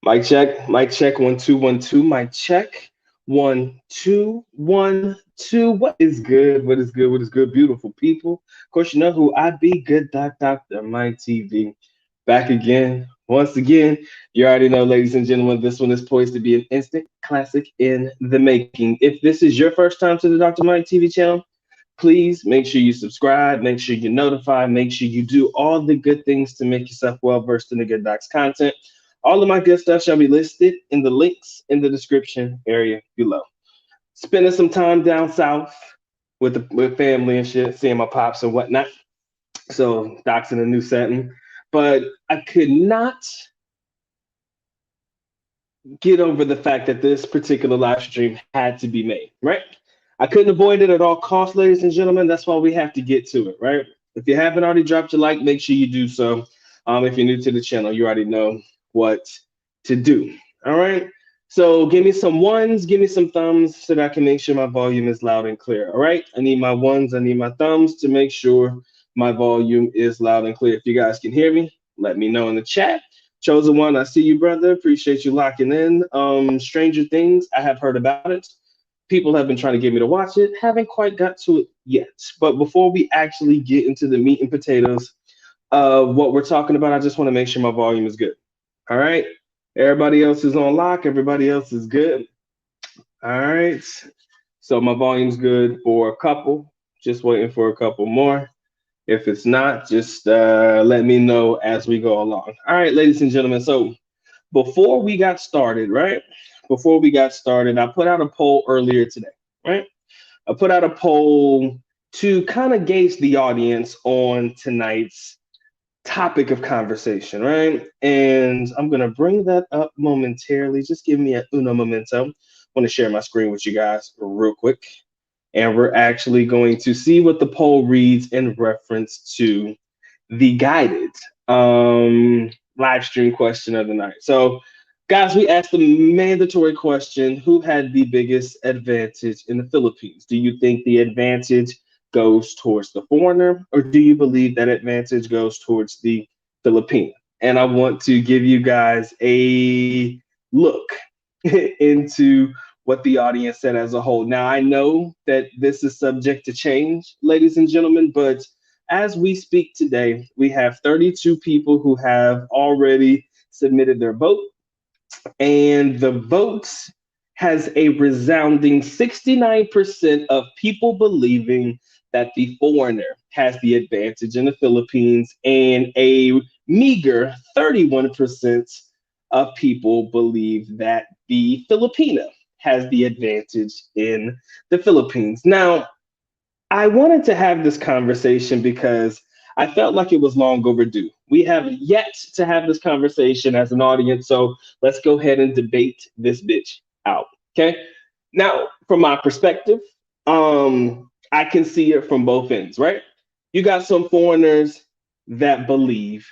Mic check, 1 2 1 2. Mic check, 1 2 1 2. What is good? What is good? What is good, beautiful people? Of course, you know who I be. Good Doctor Mike TV, back again. Once again, you already know, ladies and gentlemen, this one is poised to be an instant classic in the making. If this is your first time to the Dr. Mike TV channel, please make sure you subscribe, make sure you notify, make sure you do all the good things to make yourself well versed in the Good Doc's content. All of my good stuff shall be listed in the links in the description area below. Spending some time down south with family and shit, seeing my pops and whatnot. So Doc's in a new setting. But I could not get over the fact that this particular live stream had to be made, right? I couldn't avoid it at all costs, ladies and gentlemen. That's why we have to get to it, right? If you haven't already dropped your like, make sure you do so. If you're new to the channel, you already know what to do. All right. So give me some ones, give me some thumbs so that I can make sure my volume is loud and clear. All right. I need my ones, I need my thumbs to make sure my volume is loud and clear. If you guys can hear me, let me know in the chat. Chosen One, I see you, brother. Appreciate you locking in. Stranger Things, I have heard about it. People have been trying to get me to watch it. Haven't quite got to it yet. But before we actually get into the meat and potatoes of what we're talking about, I just want to make sure my volume is good. All right. Everybody else is on lock. Everybody else is good. All right. So my volume's good for a couple. Just waiting for a couple more. If it's not, just let me know as we go along. All right, ladies and gentlemen. So before we got started, right? Before we got started, I put out a poll earlier today, right? I put out a poll to kind of gauge the audience on tonight's topic of conversation, right? And I'm gonna bring that up momentarily. Just give me a uno momento. I want to share my screen with you guys real quick. And we're actually going to see what the poll reads in reference to the guided live stream question of the night. So, guys, we asked the mandatory question: who had the biggest advantage in the Philippines? Do you think the advantage goes towards the foreigner, or do you believe that advantage goes towards the Filipino? And I want to give you guys a look into what the audience said as a whole. Now, I know that this is subject to change, ladies and gentlemen, but as we speak today, we have 32 people who have already submitted their vote, and the votes has a resounding 69% of people believing that the foreigner has the advantage in the Philippines, and a meager 31% of people believe that the Filipina has the advantage in the Philippines. Now, I wanted to have this conversation because I felt like it was long overdue. We have yet to have this conversation as an audience, so let's go ahead and debate this bitch out. Okay. Now, from my perspective, I can see it from both ends, right? You got some foreigners that believe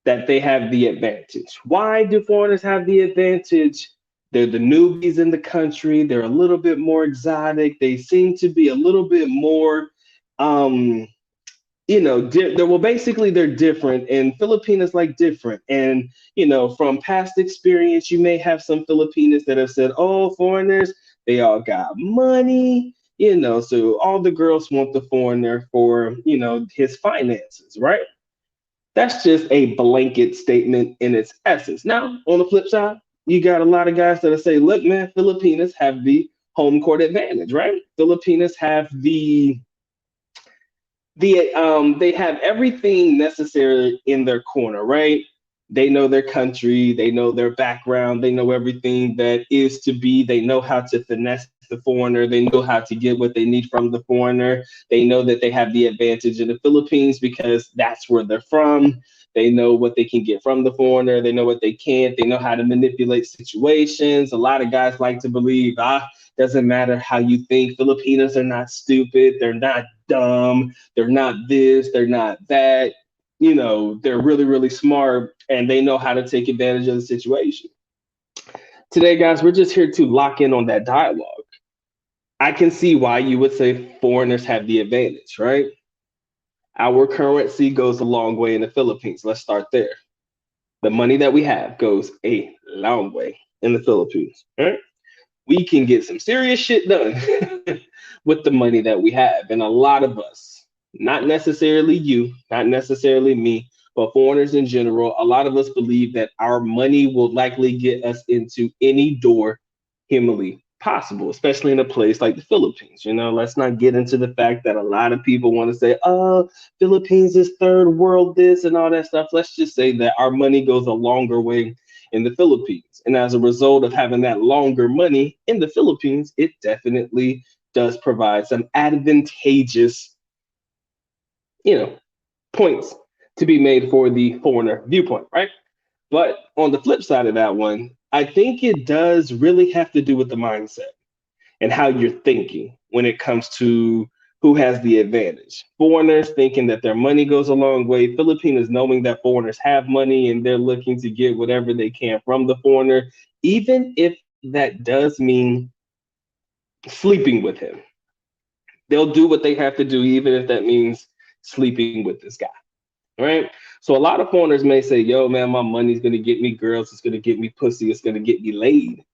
that they have the advantage. Why do foreigners have the advantage? They're the newbies in the country. They're a little bit more exotic. They seem to be a little bit more, um, well, basically they're different, and Filipinas like different. And from past experience, you may have some Filipinas that have said, "Oh, foreigners, they all got money." So all the girls want the foreigner for his finances, right? That's just a blanket statement in its essence. Now, on the flip side, you got a lot of guys that say, look, man, Filipinas have the home court advantage, right? Filipinas have they have everything necessary in their corner, right? They know their country, they know their background, they know everything that is to be. They know how to finesse the foreigner, they know how to get what they need from the foreigner. They know that they have the advantage in the Philippines because that's where they're from. They know what they can get from the foreigner, they know what they can't, they know how to manipulate situations. A lot of guys like to believe, doesn't matter how you think. Filipinos are not stupid, they're not dumb, they're not this, they're not that. They're really, really smart, and they know how to take advantage of the situation. Today, guys, we're just here to lock in on that dialogue. I can see why you would say foreigners have the advantage, right? Our currency goes a long way in the Philippines. Let's start there. The money that we have goes a long way in the Philippines. Right? We can get some serious shit done with the money that we have. And a lot of us, not necessarily you, not necessarily me, but foreigners in general, a lot of us believe that our money will likely get us into any door humanly possible, especially in a place like the Philippines. Let's not get into the fact that a lot of people want to say, oh, Philippines is third world this and all that stuff. Let's just say that our money goes a longer way in the Philippines. And as a result of having that longer money in the Philippines, it definitely does provide some advantageous, you know, points to be made for the foreigner viewpoint, right? But on the flip side of that one, I think it does really have to do with the mindset and how you're thinking when it comes to who has the advantage. Foreigners thinking that their money goes a long way. Filipinos knowing that foreigners have money and they're looking to get whatever they can from the foreigner, even if that does mean sleeping with him. They'll do what they have to do, even if that means sleeping with this guy. Right? So a lot of foreigners may say, yo, man, my money's gonna get me girls, it's gonna get me pussy, it's gonna get me laid.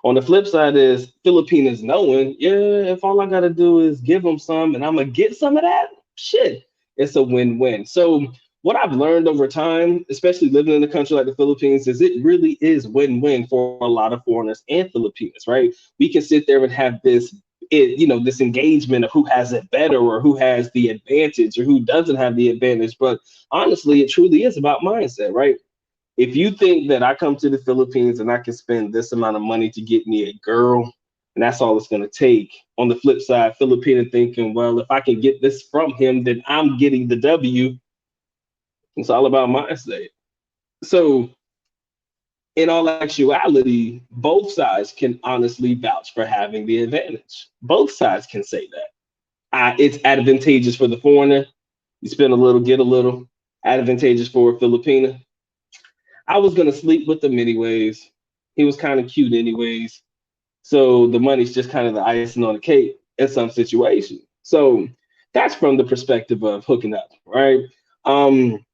On the flip side is Filipinos knowing, yeah, if all I gotta do is give them some and I'm gonna get some of that, shit, it's a win-win. So what I've learned over time, especially living in a country like the Philippines, is it really is win-win for a lot of foreigners and Filipinos, right? We can sit there and have this engagement of who has it better or who has the advantage or who doesn't have the advantage. But honestly, it truly is about mindset, right? If you think that I come to the Philippines and I can spend this amount of money to get me a girl, and that's all it's going to take. On the flip side, Filipino thinking, well, if I can get this from him, then I'm getting the W. It's all about mindset. So, in all actuality, both sides can honestly vouch for having the advantage. Both sides can say that. It's advantageous for the foreigner. You spend a little, get a little. Advantageous for a Filipino. I was gonna sleep with him anyways. He was kind of cute anyways. So the money's just kind of the icing on the cake in some situations. So that's from the perspective of hooking up, right? Um,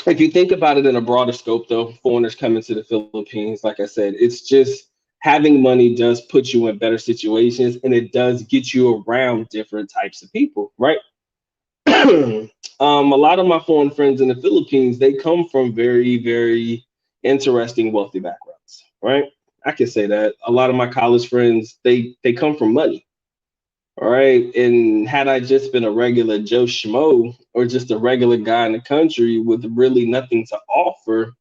if you think about it in a broader scope, though, foreigners coming to the Philippines, like I said, it's just having money does put you in better situations and it does get you around different types of people, right? A lot of my foreign friends in the Philippines, they come from very, very interesting, wealthy backgrounds, right? I can say that. A lot of my college friends, they come from money, all right? And had I just been a regular Joe Schmo or just a regular guy in the country with really nothing to offer,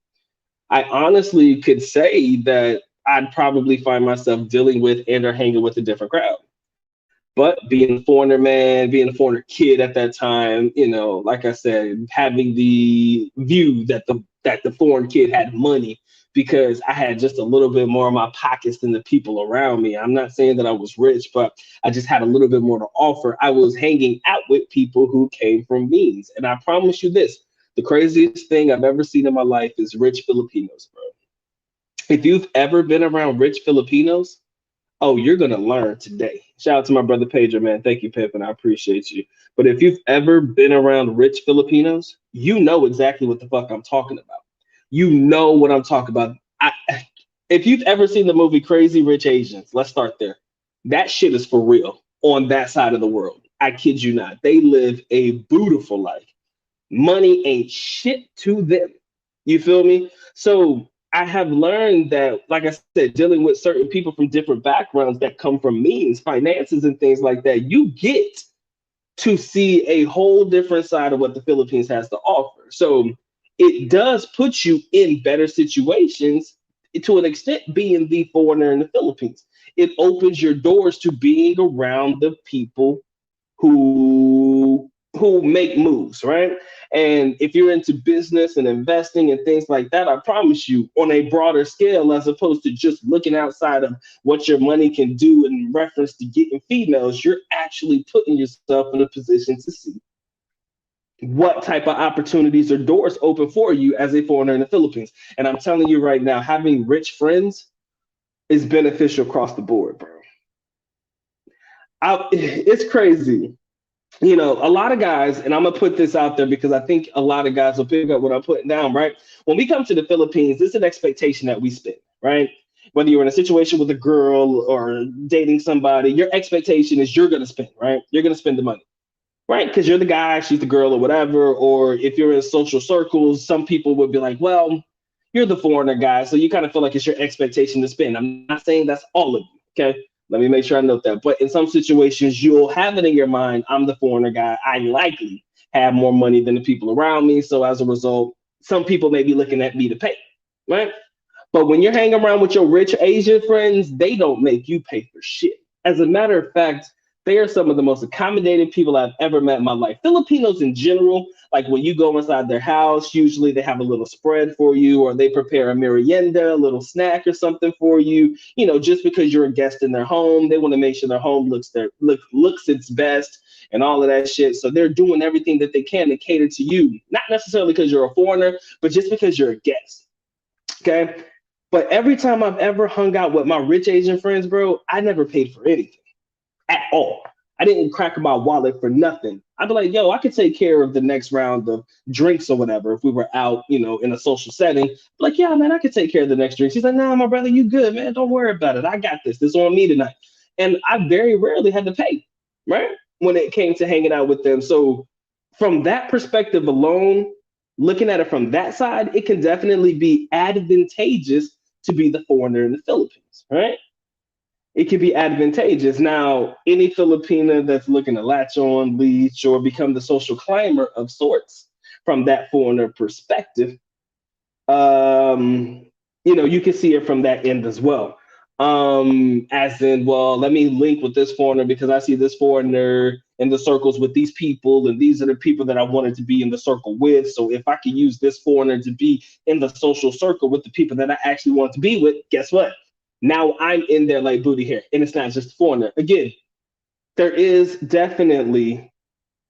I honestly could say that I'd probably find myself dealing with and or hanging with a different crowd. But being a foreigner man, being a foreigner kid at that time, like I said, having the view that the foreign kid had money because I had just a little bit more in my pockets than the people around me. I'm not saying that I was rich, but I just had a little bit more to offer. I was hanging out with people who came from means. And I promise you this, the craziest thing I've ever seen in my life is rich Filipinos, bro. If you've ever been around rich Filipinos, oh, you're gonna learn today. Shout out to my brother Pedro, man. Thank you, Pip, and I appreciate you. But if you've ever been around rich Filipinos, you know exactly what the fuck I'm talking about. You know what I'm talking about. If you've ever seen the movie Crazy Rich Asians, let's start there. That shit is for real on that side of the world. I kid you not. They live a beautiful life. Money ain't shit to them. You feel me? So I have learned that, like I said, dealing with certain people from different backgrounds that come from means, finances, and things like that, you get to see a whole different side of what the Philippines has to offer. So it does put you in better situations to an extent being the foreigner in the Philippines. It opens your doors to being around the people who make moves, right? And if you're into business and investing and things like that, I promise you, on a broader scale, as opposed to just looking outside of what your money can do in reference to getting females, you're actually putting yourself in a position to see what type of opportunities or doors open for you as a foreigner in the Philippines. And I'm telling you right now, having rich friends is beneficial across the board, bro. It's crazy. A lot of guys, and I'm gonna put this out there because I think a lot of guys will pick up what I'm putting down, right? When we come to the Philippines, it's an expectation that we spend. right? Whether you're in a situation with a girl or dating somebody, your expectation is you're going to spend, right? You're going to spend the money, right? Because you're the guy, she's the girl, or whatever. Or if you're in social circles, some people would be like, well, you're the foreigner guy, so you kind of feel like it's your expectation to spend. I'm not saying that's all of you, okay? Let me make sure I note that. But in some situations, you'll have it in your mind, I'm the foreigner guy. I likely have more money than the people around me. So as a result, some people may be looking at me to pay, right? But when you're hanging around with your rich Asian friends, they don't make you pay for shit. As a matter of fact, they are some of the most accommodating people I've ever met in my life. Filipinos in general, like when you go inside their house, usually they have a little spread for you, or they prepare a merienda, a little snack or something for you. You know, just because you're a guest in their home, they want to make sure their home looks its best and all of that shit. So they're doing everything that they can to cater to you, not necessarily because you're a foreigner, but just because you're a guest. Okay. But every time I've ever hung out with my rich Asian friends, bro, I never paid for anything at all. I didn't crack my wallet for nothing. I'd be like, yo, I could take care of the next round of drinks or whatever if we were out, you know, in a social setting. Like, yeah, man, I could take care of the next drink. She's like, nah, my brother, you good, man. Don't worry about it. I got this. This is on me tonight. And I very rarely had to pay, right? When it came to hanging out with them. So from that perspective alone, looking at it from that side, it can definitely be advantageous to be the foreigner in the Philippines, right? It can be advantageous. Now, any Filipina that's looking to latch on, leech, or become the social climber of sorts from that foreigner perspective, um, you know, you can see it from that end as well. As in, well, let me link with this foreigner because I see this foreigner in the circles with these people, and these are the people that I wanted to be in the circle with. So if I can use this foreigner to be in the social circle with the people that I actually want to be with, guess what? Now I'm in there like booty here, and it's not just foreigner. Again, there is definitely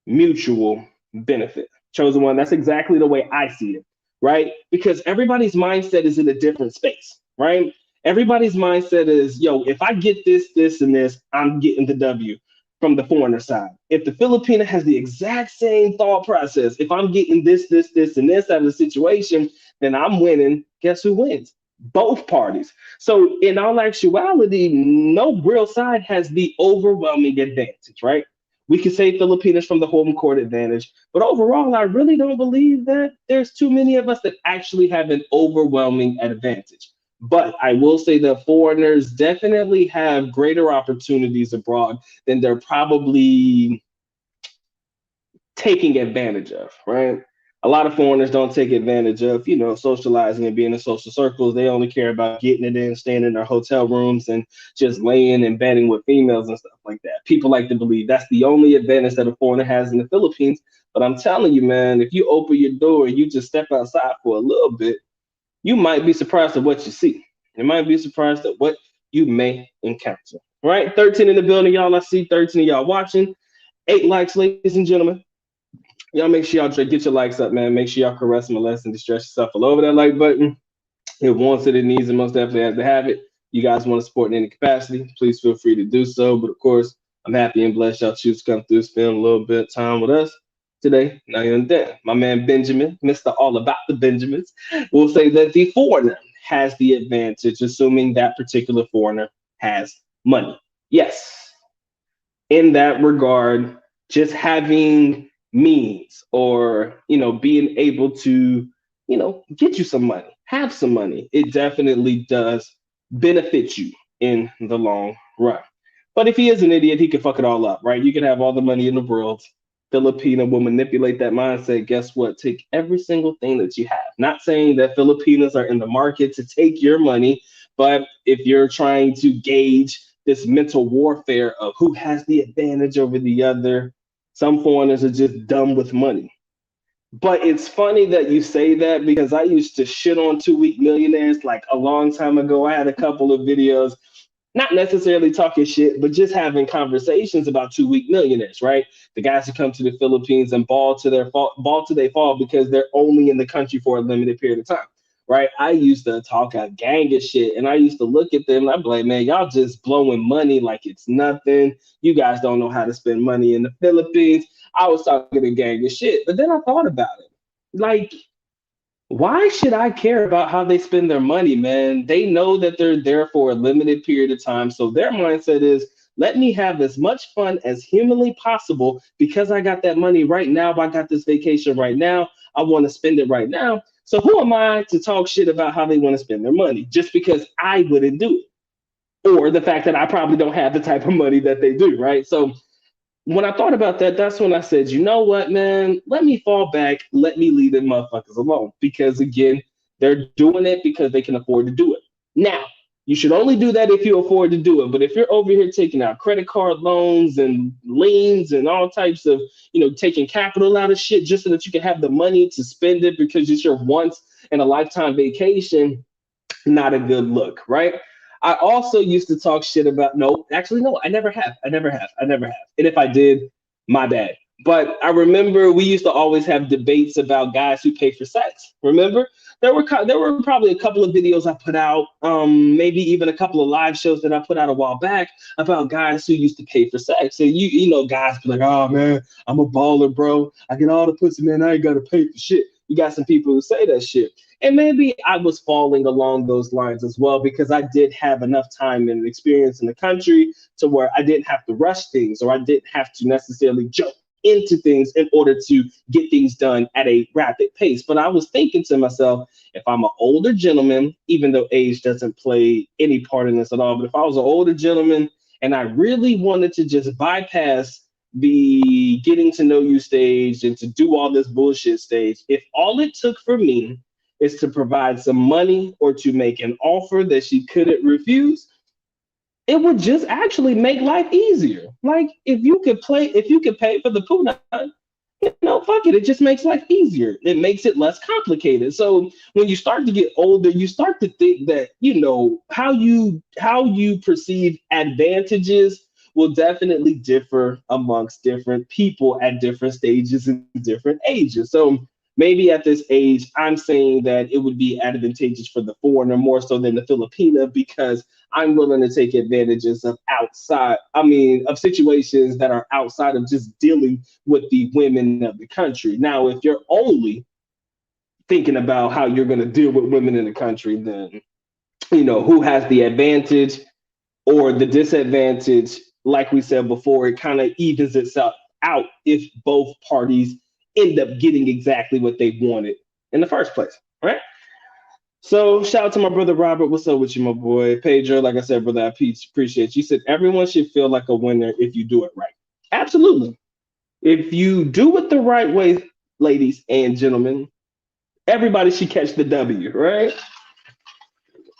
mutual benefit. Chosen one, that's exactly the way I see it, right? Because everybody's mindset is in a different space, right? Everybody's mindset is, yo, if I get this, this, and this, I'm getting the W from the foreigner side. If the Filipina has the exact same thought process, if I'm getting this, this, this, and this out of the situation, then I'm winning. Guess who wins? Both parties. So in all actuality, no real side has the overwhelming advantage, right? We can say Filipinos from the home court advantage, but overall, I really don't believe that there's too many of us that actually have an overwhelming advantage. But I will say that foreigners definitely have greater opportunities abroad than they're probably taking advantage of, right? A lot of foreigners don't take advantage of, you know, socializing and being in social circles. They only care about getting it in, staying in their hotel rooms, and just laying and bedding with females and stuff like that. People like to believe that's the only advantage that a foreigner has in the Philippines. But I'm telling you, man, if you open your door and you just step outside for a little bit, you might be surprised at what you see. You might be surprised at what you may encounter. Right? 13 in the building, y'all. I see 13 of y'all watching. 8 likes, ladies and gentlemen. Y'all make sure y'all get your likes up, man. Make sure y'all caress, molest, and distress yourself all over that like button. It wants it, it needs it, most definitely has to have it. You guys want to support in any capacity, please feel free to do so. But of course, I'm happy and blessed y'all choose to come through, spend a little bit of time with us today. Now you're then. My man Benjamin, Mr. All About the Benjamins, will say that the foreigner has the advantage, assuming that particular foreigner has money. Yes, in that regard, just having means or, you know, being able to, you know, get you some money, have some money, it definitely does benefit you in the long run. But if he is an idiot, he can fuck it all up, right? You can have all the money in the world. Filipina will manipulate that mindset. Guess what? Take every single thing that you have. Not saying that Filipinas are in the market to take your money, but if you're trying to gauge this mental warfare of who has the advantage over the other, some foreigners are just dumb with money. But it's funny that you say that because I used to shit on 2 week millionaires like a long time ago. I had a couple of videos, not necessarily talking shit, but just having conversations about 2 week millionaires, right? The guys who come to the Philippines and ball to their fall because they're only in the country for a limited period of time, right? I used to talk a gang of shit, and I used to look at them and I'd be like, man, y'all just blowing money like it's nothing. You guys don't know how to spend money in the Philippines. I was talking a gang of shit, but then I thought about it. Like, Why should I care about how they spend their money, man? They know that they're there for a limited period of time. So their mindset is, let me have as much fun as humanly possible because I got that money right now. I got this vacation right now. I want to spend it right now. So who am I to talk shit about how they want to spend their money just because I wouldn't do it? Or the fact that I probably don't have the type of money that they do, right? So when I thought about that, that's when I said, you know what, man? Let me fall back. Let me leave them motherfuckers alone. Because again, they're doing it because they can afford to do it. Now, you should only do that if you afford to do it. But if you're over here taking out credit card loans and liens and all types of, taking capital out of shit just so that you can have the money to spend it because it's your once in a lifetime vacation, not a good look, right? I also used to talk shit about, no, actually, no, I never have. I never have. I never have. And if I did, my bad. But I remember we used to always have debates about guys who pay for sex. Remember? There were probably a couple of videos I put out, maybe even a couple of live shows that I put out a while back about guys who used to pay for sex. And guys be like, oh man, I'm a baller, bro. I get all the pussy, man. I ain't gotta pay for shit. You got some people who say that shit. And maybe I was falling along those lines as well because I did have enough time and experience in the country to where I didn't have to rush things or I didn't have to necessarily jump into things in order to get things done at a rapid pace. But I was thinking to myself, if I'm an older gentleman, even though age doesn't play any part in this at all, but if I was an older gentleman and I really wanted to just bypass the getting to know you stage and to do all this bullshit stage, if all it took for me is to provide some money or to make an offer that she couldn't refuse, it would just actually make life easier. Like if you could pay for the puna, fuck it. It just makes life easier. It makes it less complicated. So when you start to get older, you start to think that, how you perceive advantages will definitely differ amongst different people at different stages and different ages. So maybe at this age, I'm saying that it would be advantageous for the foreigner more so than the Filipina because I'm willing to take advantages of situations that are outside of just dealing with the women of the country. Now, if you're only thinking about how you're going to deal with women in the country, then, who has the advantage or the disadvantage, like we said before, it kind of evens itself out if both parties end up getting exactly what they wanted in the first place, right? So shout out to my brother Robert. What's up with you, my boy? Pedro, like I said, brother, I appreciate you. You said everyone should feel like a winner if you do it right. Absolutely. If you do it the right way, ladies and gentlemen, everybody should catch the W, right?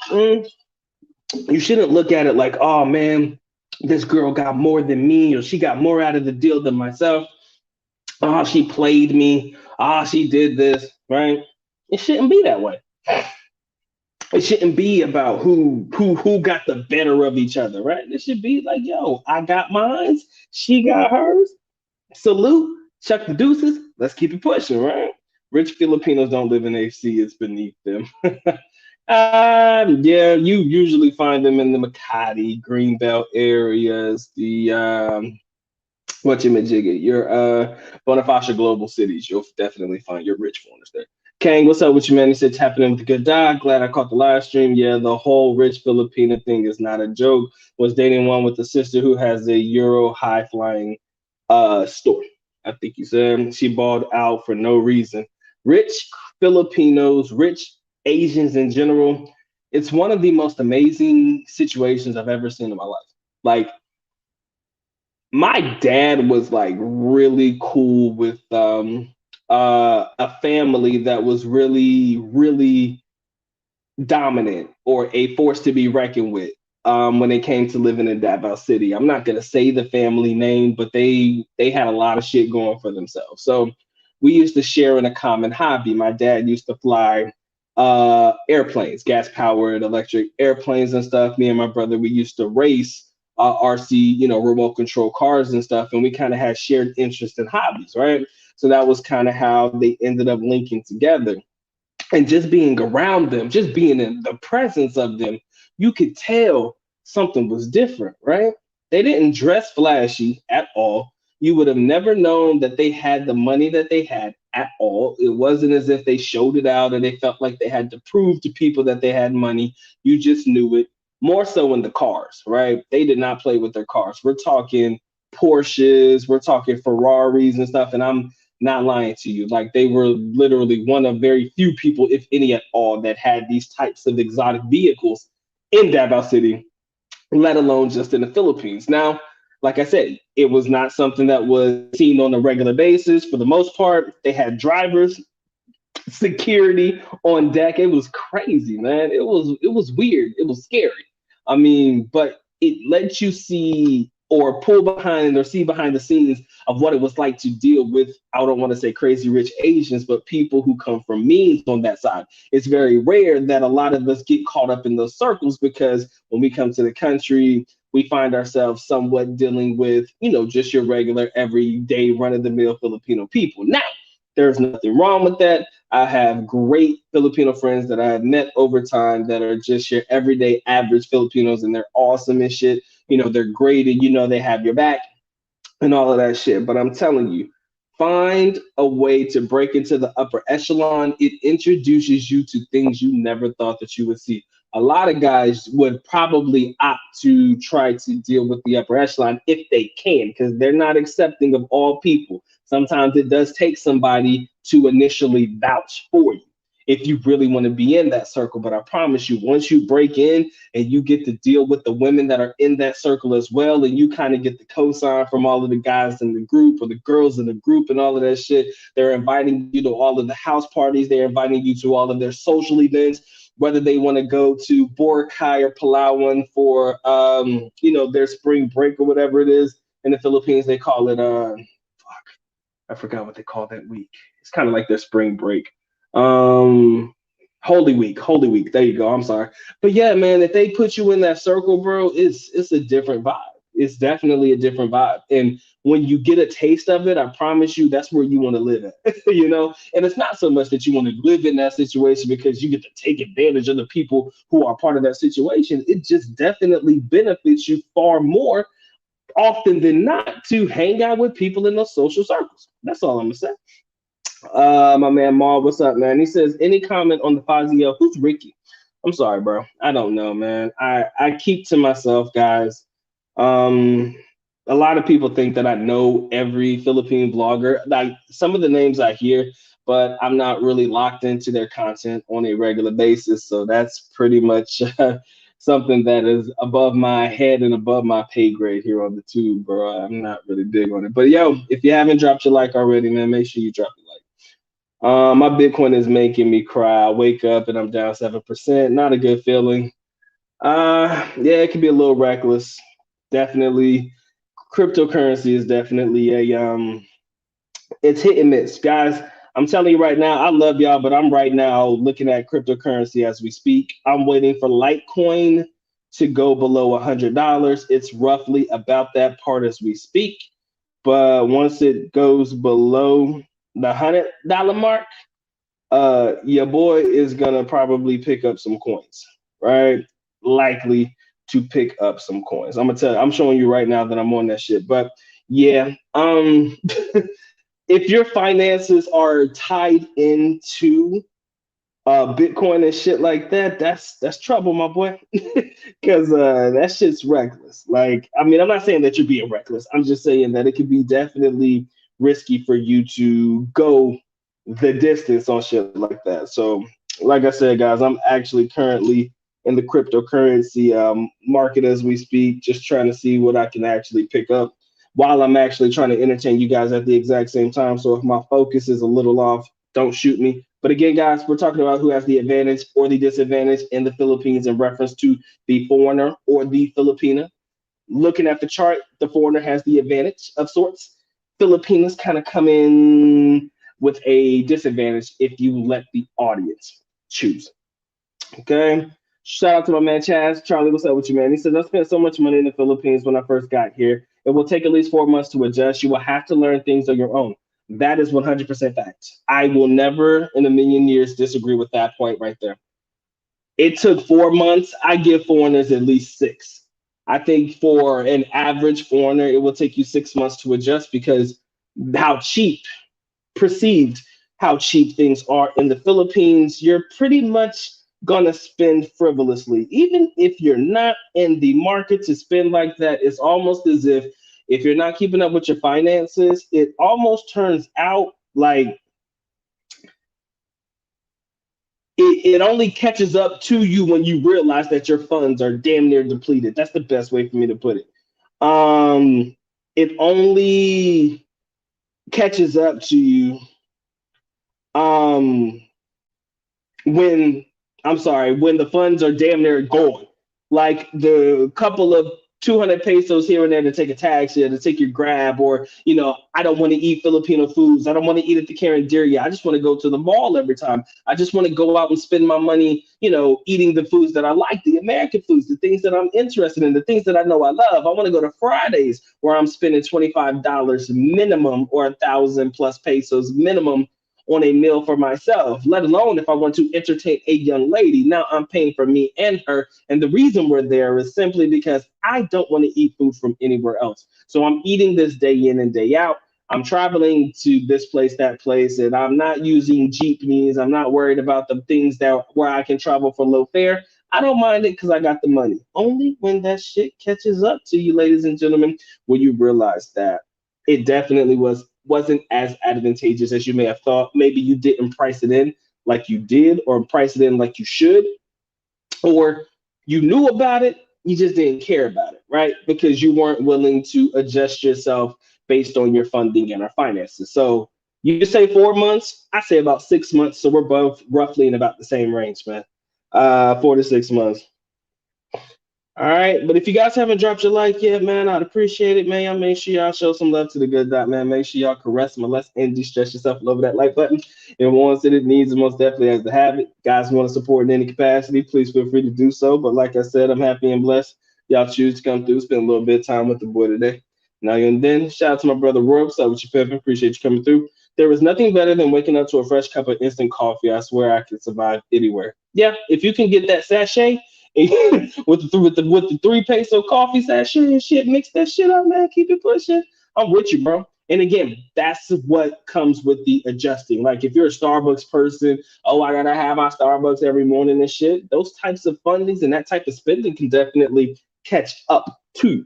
Mm, you shouldn't look at it like, oh man, this girl got more than me, or she got more out of the deal than myself. Oh, she played me. Oh, she did this, right? It shouldn't be that way. It shouldn't be about who got the better of each other, right? It should be like, yo, I got mine, she got hers. Salute, chuck the deuces. Let's keep it pushing, right? Rich Filipinos don't live in AC; it's beneath them. Yeah, you usually find them in the Makati, Greenbelt areas, the what you majigga, your Bonifacio global cities. You'll definitely find your rich foreigners there. Kang, what's up with you, man? He said tapping in with the good dog. Glad I caught the live stream. Yeah, the whole rich Filipina thing is not a joke. Was dating one with a sister who has a Euro high flying store. I think you said she balled out for no reason. Rich Filipinos, rich Asians in general. It's one of the most amazing situations I've ever seen in my life. Like my dad was like really cool with a family that was really really dominant or a force to be reckoned with when it came to living in Davao City. I'm not gonna say the family name, but they had a lot of shit going for themselves. So we used to share in a common hobby. My dad used to fly airplanes, gas powered electric airplanes and stuff. Me and my brother, we used to race RC, remote control cars and stuff, and we kind of had shared interests and hobbies, right? So that was kind of how they ended up linking together. And just being around them, just being in the presence of them, you could tell something was different, right? They didn't dress flashy at all. You would have never known that they had the money that they had at all. It wasn't as if they showed it out and they felt like they had to prove to people that they had money. You just knew it. More so in the cars, right? They did not play with their cars. We're talking Porsches, we're talking Ferraris and stuff. And I'm not lying to you. Like they were literally one of very few people, if any at all, that had these types of exotic vehicles in Davao City, let alone just in the Philippines. Now, like I said, it was not something that was seen on a regular basis. For the most part, they had drivers, security on deck. It was crazy, man. It was weird. It was scary. I mean, but it lets you see or pull behind or see behind the scenes of what it was like to deal with, I don't want to say crazy rich Asians, but people who come from means on that side. It's very rare that a lot of us get caught up in those circles because when we come to the country, we find ourselves somewhat dealing with, just your regular everyday run of the mill Filipino people. Now, there's nothing wrong with that. I have great Filipino friends that I have met over time that are just your everyday average Filipinos, and they're awesome and shit. They're great, and they have your back and all of that shit. But I'm telling you, find a way to break into the upper echelon. It introduces you to things you never thought that you would see. A lot of guys would probably opt to try to deal with the upper echelon if they can, because they're not accepting of all people. Sometimes it does take somebody to initially vouch for you if you really want to be in that circle. But I promise you, once you break in and you get to deal with the women that are in that circle as well, and you kind of get the cosign from all of the guys in the group or the girls in the group and all of that shit, they're inviting you to all of the house parties. They're inviting you to all of their social events, whether they want to go to Boracay or Palawan for, their spring break or whatever it is. In the Philippines, they call it, I forgot what they call that week. It's kind of like their spring break. Um, Holy Week. There you go. I'm sorry, but yeah, man, if they put you in that circle, bro, it's a different vibe. It's definitely a different vibe, and when you get a taste of it, I promise you, that's where you want to live at. And it's not so much that you want to live in that situation because you get to take advantage of the people who are part of that situation. It just definitely benefits you far more often than not to hang out with people in those social circles. That's all I'm gonna say. My man Maul, what's up, man? He says, any comment on the Fazio? Who's Ricky? I'm sorry, bro. I don't know, man. I keep to myself, guys. Um, a lot of people think that I know every Philippine vlogger. Like some of the names I hear, but I'm not really locked into their content on a regular basis. So that's pretty much something that is above my head and above my pay grade here on the tube, bro. I'm not really big on it. But yo, if you haven't dropped your like already, man, make sure you drop it. My Bitcoin is making me cry. I wake up and I'm down 7%. Not a good feeling. Yeah, it can be a little reckless. Definitely, cryptocurrency is definitely it's hit and miss, guys. I'm telling you right now, I love y'all, but I'm right now looking at cryptocurrency as we speak. I'm waiting for Litecoin to go below $100. It's roughly about that part as we speak. But once it goes below the $100 mark, your boy is gonna probably pick up some coins, right? Likely to pick up some coins. I'm gonna tell you, I'm showing you right now that I'm on that shit. But yeah, if your finances are tied into Bitcoin and shit like that, that's trouble, my boy. Because that shit's reckless. Like, I mean, I'm not saying that you're being reckless. I'm just saying that it could be definitely risky for you to go the distance on shit like that. So, like I said, guys, I'm actually currently in the cryptocurrency market as we speak, just trying to see what I can actually pick up while I'm actually trying to entertain you guys at the exact same time. So if my focus is a little off, don't shoot me. But again, guys, we're talking about who has the advantage or the disadvantage in the Philippines in reference to the foreigner or the Filipina. Looking at the chart, the foreigner has the advantage of sorts. Filipinas kind of come in with a disadvantage if you let the audience choose. Okay. Shout out to my man Chaz. Charlie, what's up with you, man? He says, I spent so much money in the Philippines when I first got here. It will take at least 4 months to adjust. You will have to learn things on your own. That is 100% fact. I will never in a million years disagree with that point right there. It took 4 months. I give foreigners at least 6. I think for an average foreigner, it will take you 6 months to adjust because how cheap perceived how cheap things are in the Philippines, you're pretty much gonna spend frivolously. Even if you're not in the market to spend like that, it's almost as if you're not keeping up with your finances, it almost turns out like it only catches up to you when you realize that your funds are damn near depleted. That's the best way for me to put it. It only catches up to you um when when the funds are damn near gone. Like the couple of 200 pesos here and there to take a taxi or to take your grab, or I don't want to eat Filipino foods. I don't want to eat at the Carinderia. I just want to go to the mall every time. I just want to go out and spend my money, eating the foods that I like, the American foods, the things that I'm interested in, the things that I know I love. I want to go to Fridays where I'm spending $25 minimum or 1,000 plus pesos minimum on a meal for myself, let alone if I want to entertain a young lady. Now I'm paying for me and her. And the reason we're there is simply because I don't want to eat food from anywhere else. So I'm eating this day in and day out. I'm traveling to this place, that place, and I'm not using jeepneys. I'm not worried about the things that where I can travel for low fare. I don't mind it because I got the money. Only when that shit catches up to you, ladies and gentlemen, will you realize that it definitely wasn't as advantageous as you may have thought. Maybe you didn't price it in like you did, or price it in like you should, or you knew about it, you just didn't care about it, right? Because you weren't willing to adjust yourself based on your funding and our finances. So you say 4 months, I say about 6 months. So we're both roughly in about the same range, man. 4 to 6 months. All right, but if you guys haven't dropped your like yet, man, I'd appreciate it, man. Y'all make sure y'all show some love to the good dot, man. Make sure y'all caress my less and de-stress yourself over that like button. If wants it, it needs it, most definitely has to have it. Guys want to support in any capacity, please feel free to do so. But like I said, I'm happy and blessed. Y'all choose to come through, spend a little bit of time with the boy today. Now and then, shout out to my brother Roy. What's up with you, Pimpin'? Appreciate you coming through. There is nothing better than waking up to a fresh cup of instant coffee. I swear I could survive anywhere. Yeah, if you can get that sachet, with the 3 peso coffee sachet and shit, mix that shit up, man. Keep it pushing. I'm with you, bro. And again, that's what comes with the adjusting. Like if you're a Starbucks person, oh, I gotta have my Starbucks every morning and shit. Those types of fundings and that type of spending can definitely catch up to you.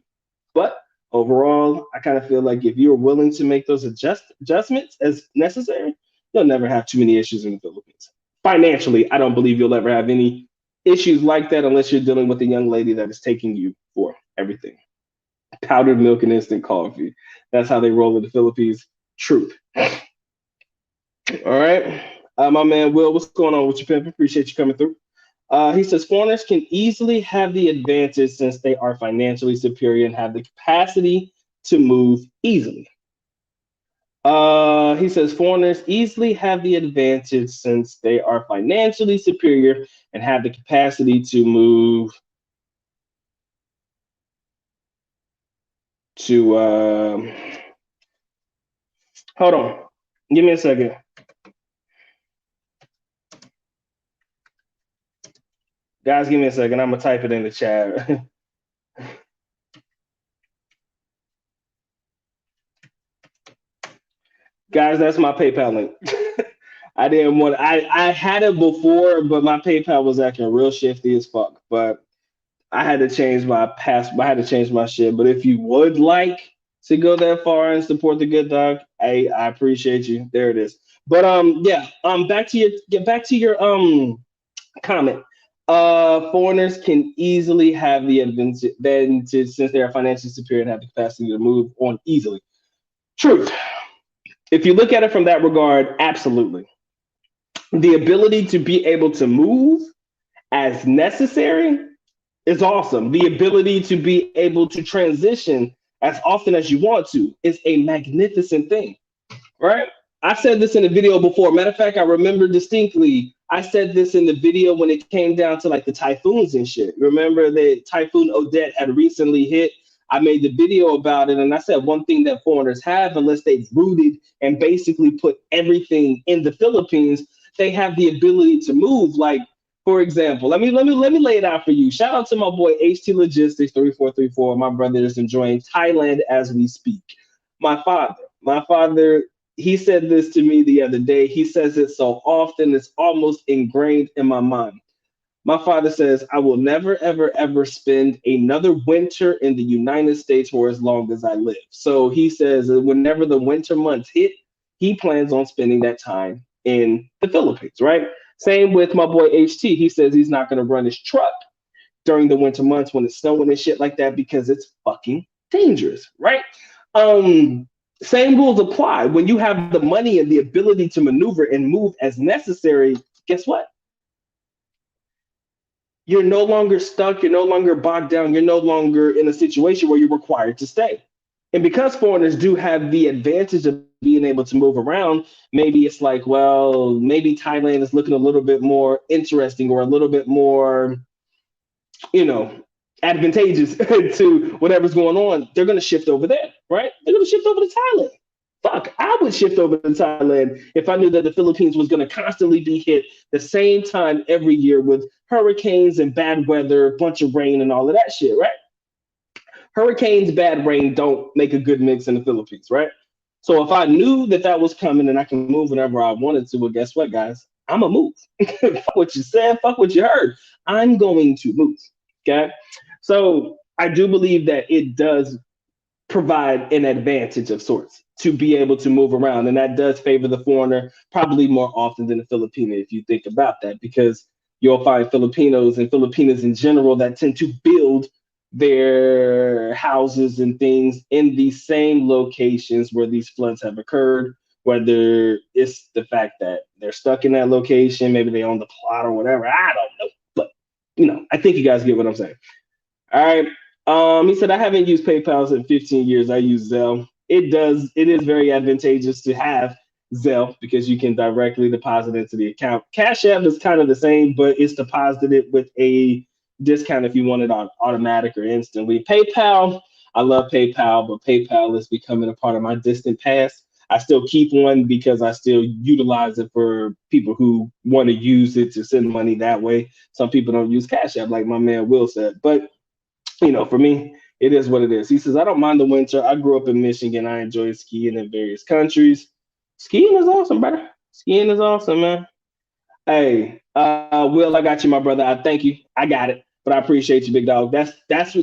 But overall, I kind of feel like if you're willing to make those adjustments as necessary, you'll never have too many issues in the Philippines. Financially, I don't believe you'll ever have any issues like that unless you're dealing with a young lady that is taking you for everything. Powdered milk and instant coffee. That's how they roll in the Philippines. Truth. All right. My man Will, what's going on with you, pimp? Appreciate you coming through. He says foreigners can easily have the advantage since they are financially superior and have the capacity to move easily. He says foreigners easily have the advantage since they are financially superior and have the capacity to move to. Hold on, give me a second. Guys, give me a second. I'm gonna type it in the chat. Guys, that's my PayPal link. I didn't want. I had it before, but my PayPal was acting real shifty as fuck. But I had to change my pass. I had to change my shit. But if you would like to go that far and support the good dog, hey, I appreciate you. There it is. But yeah. Back to your comment. Foreigners can easily have the advantage since they are financially superior and have the capacity to move on easily. Truth. If you look at it from that regard, absolutely. The ability to be able to move as necessary is awesome. The ability to be able to transition as often as you want to is a magnificent thing, right? I said this in a video before. Matter of fact, I remember distinctly. I said this in the video when it came down to like the typhoons and shit. Remember that Typhoon Odette had recently hit. I made the video about it, and I said one thing that foreigners have, unless they've rooted and basically put everything in the Philippines, they have the ability to move. Like, for example, let me lay it out for you. Shout out to my boy HT Logistics 3434. My brother is enjoying Thailand as we speak. My father he said this to me the other day. He says it so often, it's almost ingrained in my mind. My father says, I will never, ever, ever spend another winter in the United States for as long as I live. So he says that whenever the winter months hit, he plans on spending that time in the Philippines, right? Same with my boy HT. He says he's not going to run his truck during the winter months when it's snowing and shit like that because it's fucking dangerous, right? Um, Same rules apply. When you have the money and the ability to maneuver and move as necessary, guess what? You're no longer stuck, you're no longer bogged down, you're no longer in a situation where you're required to stay. And because foreigners do have the advantage of being able to move around, maybe it's like, well, maybe Thailand is looking a little bit more interesting or a little bit more, you know, advantageous to whatever's going on. They're going to shift over there, right? They're going to shift over to Thailand. Fuck, I would shift over to Thailand if I knew that the Philippines was going to constantly be hit the same time every year with hurricanes and bad weather, a bunch of rain and all of that shit, right? Hurricanes, bad rain don't make a good mix in the Philippines, right? So if I knew that that was coming and I can move whenever I wanted to, well, guess what, guys? I'm going to move. Fuck what you said, fuck what you heard. I'm going to move, okay? So I do believe that it does provide an advantage of sorts to be able to move around. And that does favor the foreigner probably more often than the Filipino, if you think about that, because you'll find Filipinos and Filipinas in general that tend to build their houses and things in the same locations where these floods have occurred, whether it's the fact that they're stuck in that location, maybe they own the plot or whatever. I don't know. But, I think you guys get what I'm saying. All right. He said, I haven't used PayPal in 15 years. I use Zelle. It is very advantageous to have Zelle because you can directly deposit into the account. Cash App is kind of the same, but it's deposited with a discount if you want it on automatic or instantly. PayPal, I love PayPal, but PayPal is becoming a part of my distant past. I still keep one because I still utilize it for people who want to use it to send money that way. Some people don't use Cash App, like my man Will said. But for me, it is what it is. He says, I don't mind the winter. I grew up in Michigan. I enjoy skiing in various countries. Skiing is awesome, brother. Skiing is awesome, man. Hey, Will, I got you, my brother. I thank you. I got it. But I appreciate you, big dog. That's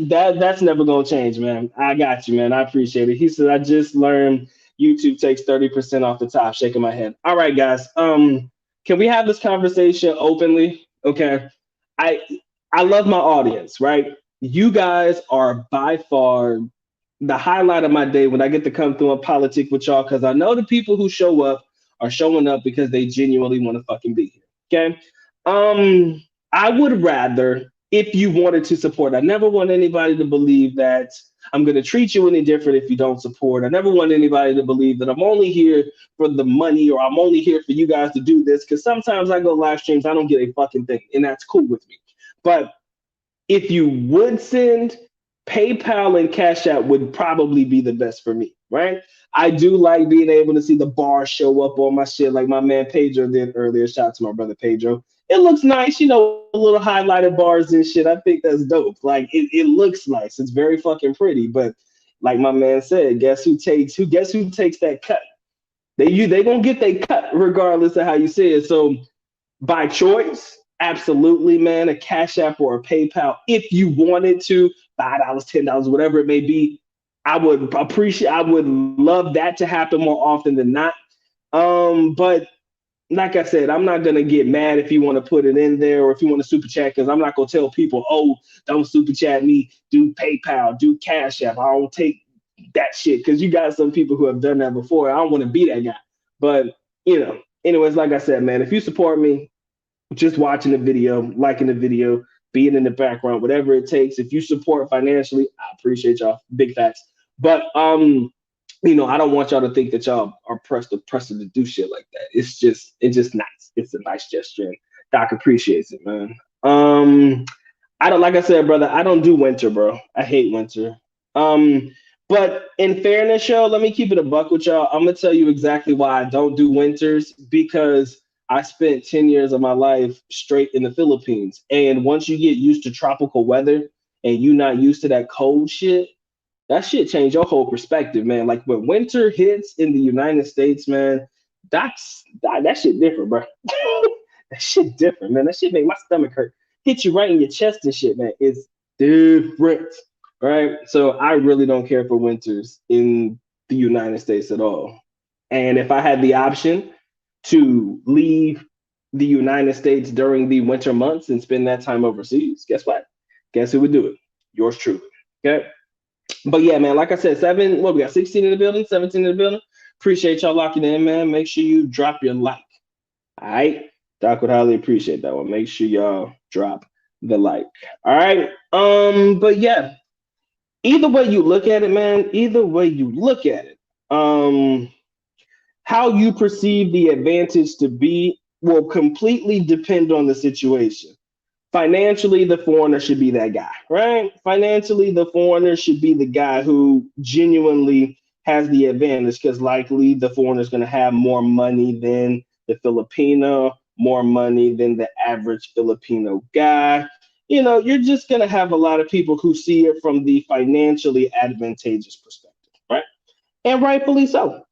never gonna change, man. I got you, man. I appreciate it. He said, I just learned YouTube takes 30% off the top, shaking my head. All right, guys. Can we have this conversation openly? Okay. I I love my audience, right? You guys are by far the highlight of my day when I get to come through and politic with y'all because I know the people who show up are showing up because they genuinely want to fucking be here. Okay. I would rather if you wanted to support. I never want anybody to believe that I'm going to treat you any different if you don't support. I never want anybody to believe that I'm only here for the money or I'm only here for you guys to do this because sometimes I go live streams, I don't get a fucking thing, and that's cool with me. But if you would send, PayPal and Cash App would probably be the best for me, right? I do like being able to see the bar show up on my shit like my man Pedro did earlier. Shout out to my brother Pedro. It looks nice, little highlighted bars and shit. I think that's dope. Like it looks nice. It's very fucking pretty. But like my man said, guess who takes that cut? They gonna get their cut regardless of how you say it. So by choice, absolutely, man, a Cash App or a PayPal. If you wanted to, $5, $10, whatever it may be, I would love that to happen more often than not. But like I said, I'm not gonna get mad if you want to put it in there or if you want to super chat because I'm not gonna tell people, oh, don't super chat me, do PayPal, do Cash App. I don't take that shit because you got some people who have done that before. I don't want to be that guy. But anyways, like I said, man, if you support me, just watching the video, liking the video, being in the background, whatever it takes. If you support financially, I appreciate y'all. Big facts. But I don't want y'all to think that y'all are pressed to do shit like that. It's just nice. It's a nice gesture. And Doc appreciates it, man. I don't like I said, brother, I don't do winter, bro. I hate winter. But in fairness, y'all, let me keep it a buck with y'all. I'm gonna tell you exactly why I don't do winters because I spent 10 years of my life straight in the Philippines. And once you get used to tropical weather and you're not used to that cold shit, that shit changed your whole perspective, man. Like when winter hits in the United States, man, that shit different, bro. That shit different, man. That shit make my stomach hurt. Hit you right in your chest and shit, man. It's different, right? So I really don't care for winters in the United States at all. And if I had the option to leave the United States during the winter months and spend that time overseas, guess what? Guess who would do it? Yours truly. Okay. But yeah, man, like I said, seven, what we got 16 in the building, 17 in the building. Appreciate y'all locking in, man. Make sure you drop your like. All right. Doc would highly appreciate that one. Make sure y'all drop the like. All right. But yeah, either way you look at it, man, either way you look at it, how you perceive the advantage to be will completely depend on the situation. Financially, the foreigner should be that guy, right? Financially, the foreigner should be the guy who genuinely has the advantage because likely the foreigner is going to have more money than the Filipino, more money than the average Filipino guy. You know, you're just going to have a lot of people who see it from the financially advantageous perspective, right? And rightfully so,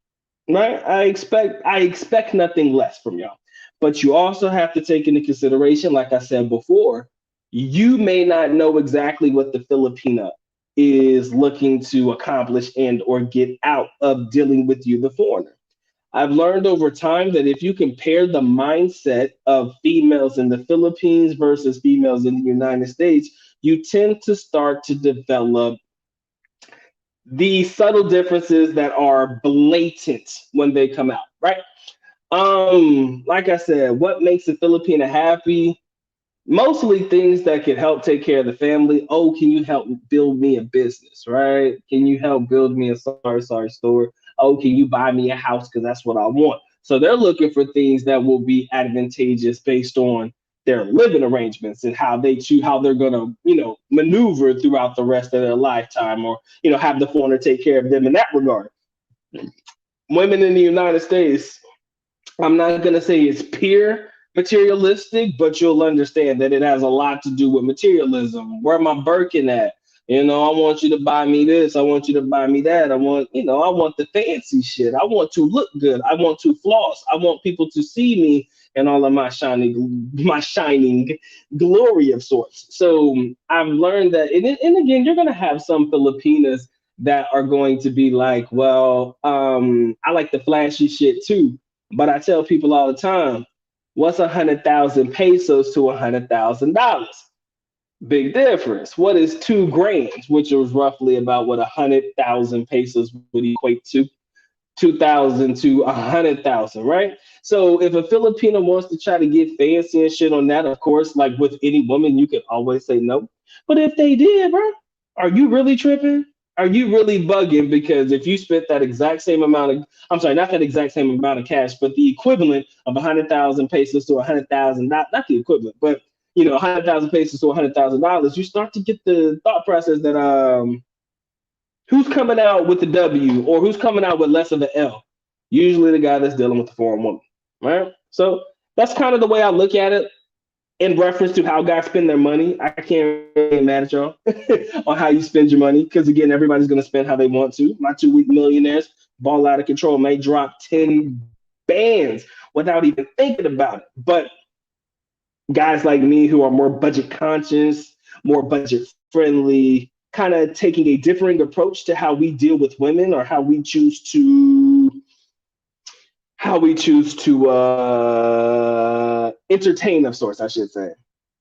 right? I expect nothing less from y'all. But you also have to take into consideration, like I said before, you may not know exactly what the Filipina is looking to accomplish and or get out of dealing with you, the foreigner. I've learned over time that if you compare the mindset of females in the Philippines versus females in the United States, you tend to start to develop the subtle differences that are blatant when they come out, right? Like I said, what makes a Filipina happy? Mostly things that could help take care of the family. Oh, can you help build me a business, right? Can you help build me a sorry store? Oh, can you buy me a house because that's what I want? So they're looking for things that will be advantageous based on their living arrangements and how they choose how they're gonna, maneuver throughout the rest of their lifetime, or have the foreigner take care of them in that regard. Women in the United States, I'm not going to say it's pure materialistic, but you'll understand that it has a lot to do with materialism. Where my Birkin at? I want you to buy me this. I want you to buy me that. I want the fancy shit. I want to look good. I want to floss. I want people to see me and all of my shining glory of sorts. So I've learned that, and again, you're going to have some Filipinas that are going to be like, well, I like the flashy shit too, but I tell people all the time, what's 100,000 pesos to $100,000? Big difference. What is 2 grams, which is roughly about what 100,000 pesos would equate to? 2,000 to 100,000, right? So if a Filipino wants to try to get fancy and shit on that, of course, like with any woman, you can always say no. But if they did, bro, are you really tripping? Are you really bugging? Because if you spent that exact same amount of, I'm sorry, not that exact same amount of cash, but the equivalent of 100,000 pesos to 100,000, not the equivalent, but 100,000 pesos to $100,000, you start to get the thought process that who's coming out with the W or who's coming out with less of an L? Usually the guy that's dealing with the foreign woman, right? So that's kind of the way I look at it in reference to how guys spend their money. I can't really mad at y'all on how you spend your money because, again, everybody's going to spend how they want to. My 2 week millionaires ball out of control may drop 10 bands without even thinking about it. But guys like me who are more budget conscious, more budget friendly, kind of taking a differing approach to how we deal with women or how we choose to entertain of sorts, I should say.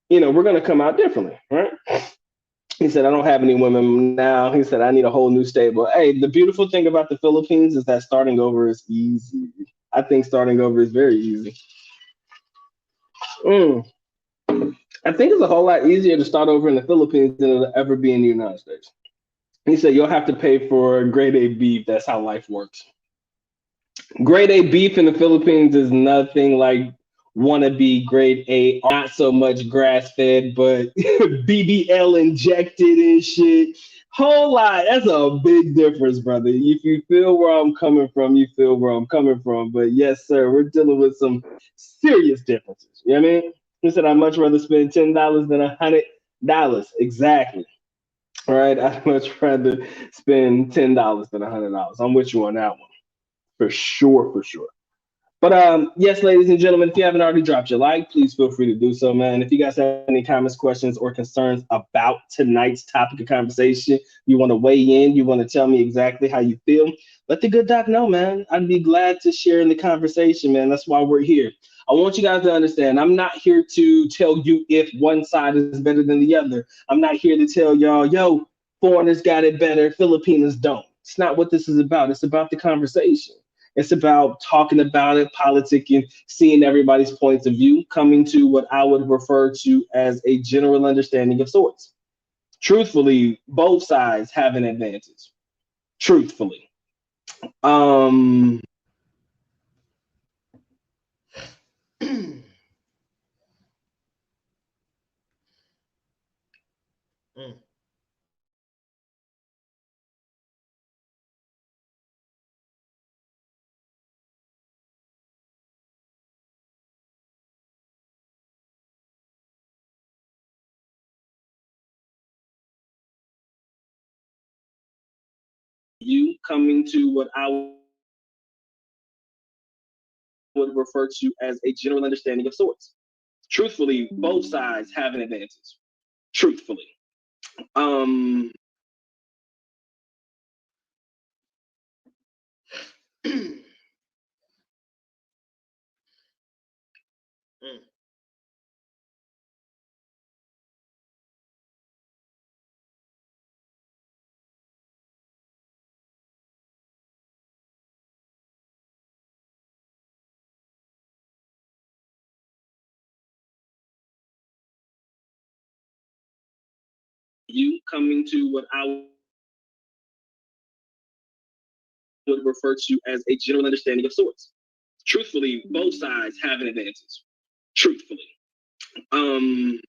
We're gonna come out differently, right? He said, I don't have any women now. He said, I need a whole new stable. Hey, the beautiful thing about the Philippines is that starting over is easy. I think starting over is very easy. Mm. I think it's a whole lot easier to start over in the Philippines than it'll ever be in the United States. He said, you'll have to pay for grade A beef. That's how life works. Grade A beef in the Philippines is nothing like wannabe grade A, not so much grass fed, but BBL injected and shit. Whole lot. That's a big difference, brother. If you feel where I'm coming from, you feel where I'm coming from. But yes, sir, we're dealing with some serious differences. You know what I mean? He said, I'd much rather spend $10 than $100. Exactly. All right, I'd much rather spend $10 than $100. I'm with you on that one for sure, for sure. But yes, ladies and gentlemen, if you haven't already dropped your like, please feel free to do so, man. If you guys have any comments, questions, or concerns about tonight's topic of conversation, you want to weigh in, you want to tell me exactly how you feel, let the good doc know, man. I'd be glad to share in the conversation, man. That's why we're here. I want you guys to understand, I'm not here to tell you if one side is better than the other. I'm not here to tell y'all, yo, foreigners got it better, Filipinos don't. It's not what this is about. It's about the conversation. It's about talking about it, politicking, seeing everybody's points of view, coming to what I would refer to as a general understanding of sorts. Truthfully, both sides have an advantage. Truthfully. Um you coming to what I would refer to as a general understanding of sorts. Truthfully, both sides have an advantage. Truthfully. Um you coming to what I would refer to as a general understanding of sorts. Truthfully, both sides have an advantage. Truthfully. Um,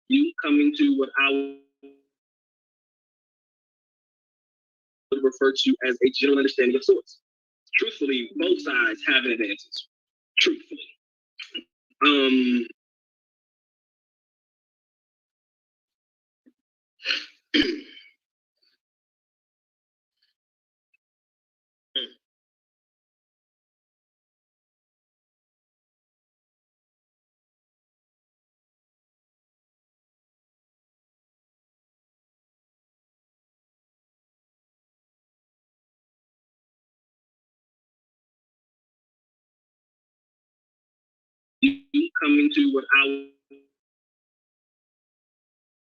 you coming to what I would refer to as a general understanding of sorts. Truthfully, both sides have an advantage. Truthfully. Um, you coming to what I